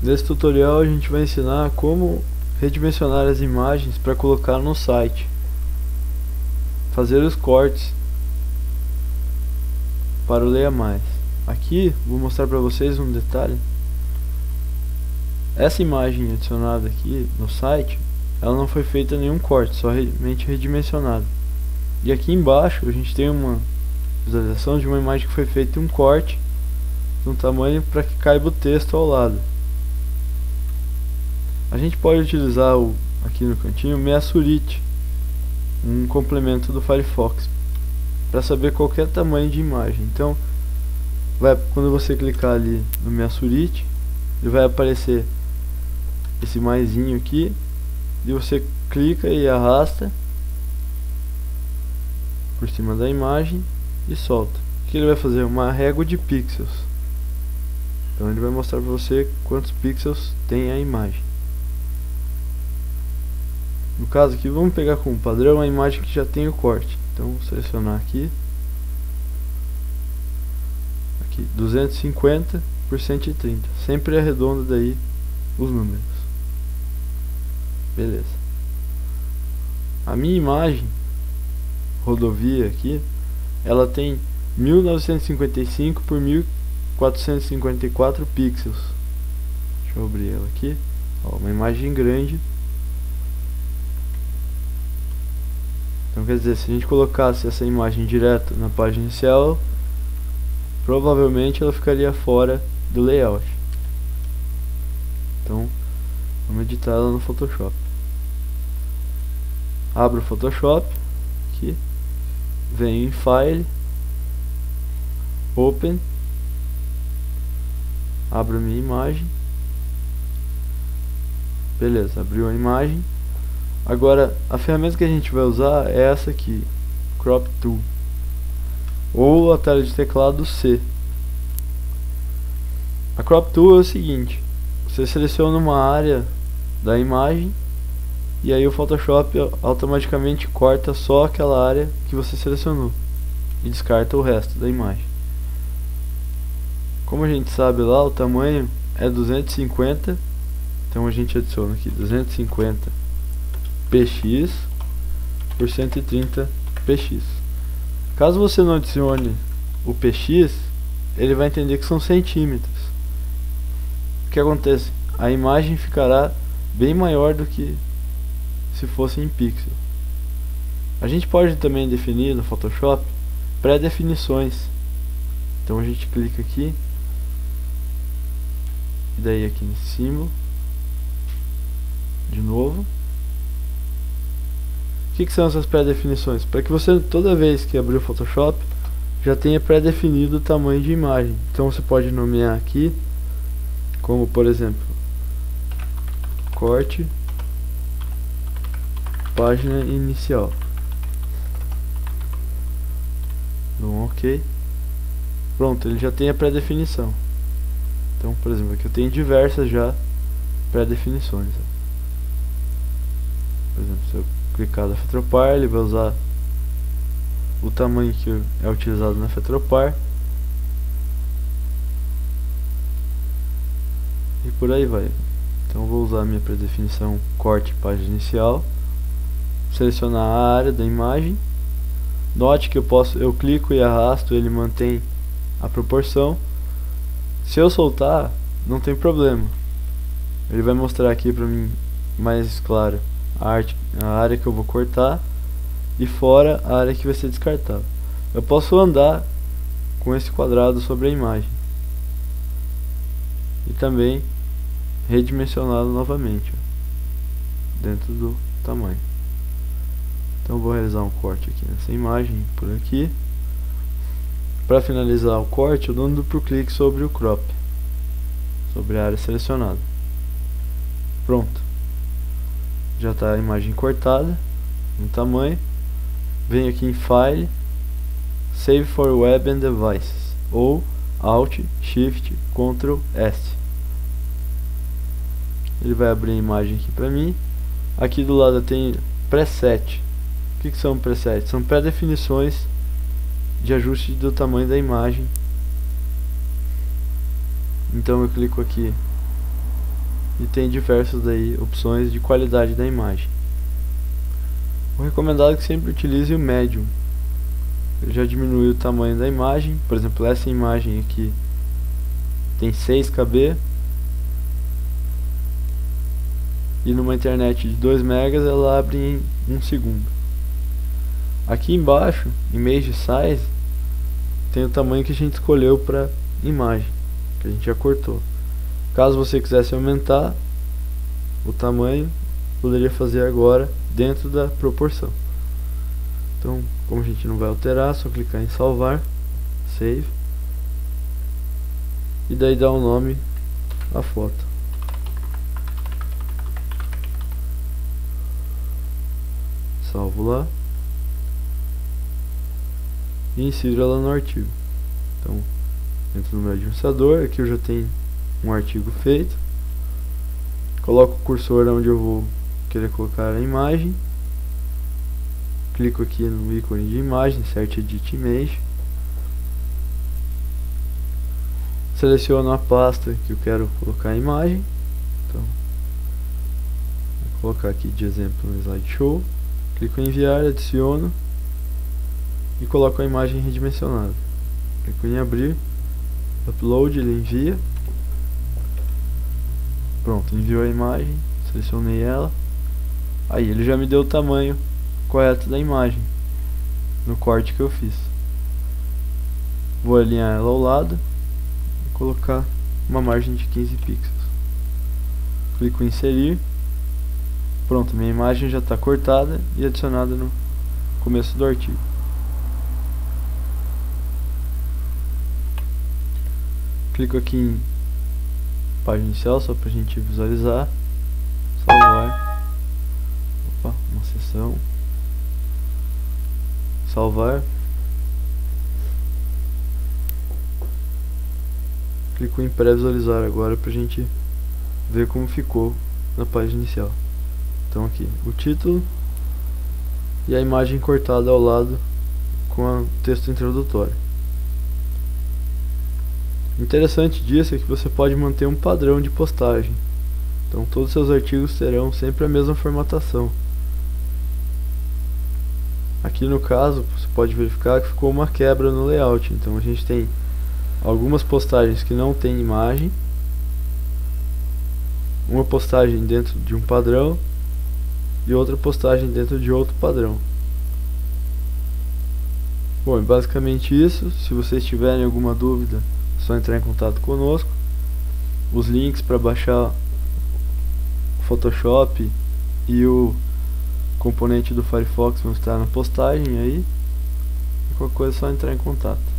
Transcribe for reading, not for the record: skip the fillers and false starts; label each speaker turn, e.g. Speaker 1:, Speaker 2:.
Speaker 1: Nesse tutorial a gente vai ensinar como redimensionar as imagens para colocar no site, fazer os cortes para o Leia Mais. Aqui vou mostrar para vocês um detalhe. Essa imagem adicionada aqui no site, ela não foi feita nenhum corte, somente redimensionada. E aqui embaixo a gente tem uma visualização de uma imagem que foi feita um corte de um tamanho para que caiba o texto ao lado. A gente pode utilizar aqui no cantinho o Measurity, um complemento do Firefox, para saber qualquer tamanho de imagem. Então, quando você clicar ali no Measurity, ele vai aparecer esse maisinho aqui, e você clica e arrasta por cima da imagem e solta. O que ele vai fazer? Uma régua de pixels. Então ele vai mostrar para você quantos pixels tem a imagem. No caso aqui, vamos pegar como padrão a imagem que já tem o corte. Então vou selecionar aqui 250 por 130, sempre arredonda daí os números. Beleza. A minha imagem rodovia aqui, ela tem 1955 por 1454 pixels. Deixa eu abrir ela aqui. Ó, uma imagem grande. Então quer dizer, se a gente colocasse essa imagem direto na página inicial, provavelmente ela ficaria fora do layout. Então vamos editar ela no Photoshop. Abro o Photoshop aqui, venho em File, Open, abro a minha imagem. Beleza, abriu a imagem. Agora a ferramenta que a gente vai usar é essa aqui, Crop Tool, ou a tela de teclado C. A Crop Tool é o seguinte: você seleciona uma área da imagem e aí o Photoshop automaticamente corta só aquela área que você selecionou e descarta o resto da imagem. Como a gente sabe lá, o tamanho é 250, então a gente adiciona aqui 250 px por 130 px. Caso você não adicione o px, ele vai entender que são centímetros. O que acontece? A imagem ficará bem maior do que se fosse em pixel. A gente pode também definir no Photoshop pré-definições. Então a gente clica aqui, e daí aqui nesse símbolo, de novo. O que são essas pré-definições? Para que você, toda vez que abrir o Photoshop, já tenha pré-definido o tamanho de imagem. Então você pode nomear aqui, como por exemplo, corte página inicial. Dou um OK. Pronto, ele já tem a pré-definição. Então, por exemplo, aqui eu tenho diversas já pré-definições. Por exemplo, se eu clicar na Fetropar, ele vai usar o tamanho que é utilizado na Fetropar, e por aí vai. Então vou usar a minha pré-definição corte página inicial, selecionar a área da imagem. Note que eu clico e arrasto, ele mantém a proporção. Se eu soltar, não tem problema, ele vai mostrar aqui para mim mais claro a área que eu vou cortar e fora a área que vai ser descartada. Eu posso andar com esse quadrado sobre a imagem e também redimensioná-lo novamente dentro do tamanho. Então eu vou realizar um corte aqui nessa imagem, por aqui. Para finalizar o corte, eu dou um duplo clique sobre o crop, sobre a área selecionada. Pronto, já está a imagem cortada no tamanho. Venho aqui em File, Save for Web and Devices, ou Alt, Shift, Ctrl, S. Ele vai abrir a imagem aqui para mim. Aqui do lado tem preset. O que são presets? São pré-definições de ajuste do tamanho da imagem. Então eu clico aqui e tem diversas daí opções de qualidade da imagem. O recomendado é que sempre utilize o Medium. Ele já diminui o tamanho da imagem. Por exemplo, essa imagem aqui tem 6 KB e numa internet de 2 megas ela abre em 1 segundo. Aqui embaixo, Image Size, tem o tamanho que a gente escolheu para imagem, que a gente já cortou. Caso você quisesse aumentar o tamanho, poderia fazer agora dentro da proporção. Então, como a gente não vai alterar, só clicar em salvar, save, e daí dar um nome à foto. Salvo lá e insiro ela no artigo. Então, entro no meu administrador, aqui eu já tenho um artigo feito. Coloco o cursor onde eu vou querer colocar a imagem. Clico aqui no ícone de imagem, Insert Edit Image. Seleciono a pasta que eu quero colocar a imagem. Então, vou colocar aqui de exemplo no slideshow. Clico em enviar, adiciono e coloco a imagem redimensionada. Clico em abrir, upload, ele envia. Pronto, enviou a imagem, selecionei ela. Aí ele já me deu o tamanho correto da imagem no corte que eu fiz. Vou alinhar ela ao lado e colocar uma margem de 15 pixels. Clico em inserir. Pronto, minha imagem já está cortada e adicionada no começo do artigo. Clico aqui em página inicial só para a gente visualizar. Salvar. Opa, uma seção. Salvar. Clico em pré-visualizar agora para a gente ver como ficou na página inicial. Então aqui o título e a imagem cortada ao lado com o texto introdutório. O interessante disso é que você pode manter um padrão de postagem. Então todos os seus artigos terão sempre a mesma formatação. Aqui no caso você pode verificar que ficou uma quebra no layout. Então a gente tem algumas postagens que não tem imagem, uma postagem dentro de um padrão e outra postagem dentro de outro padrão. Bom, é basicamente isso. Se vocês tiverem alguma dúvida, é só entrar em contato conosco. Os links para baixar o Photoshop e o componente do Firefox vão estar na postagem aí. Qualquer coisa é só entrar em contato.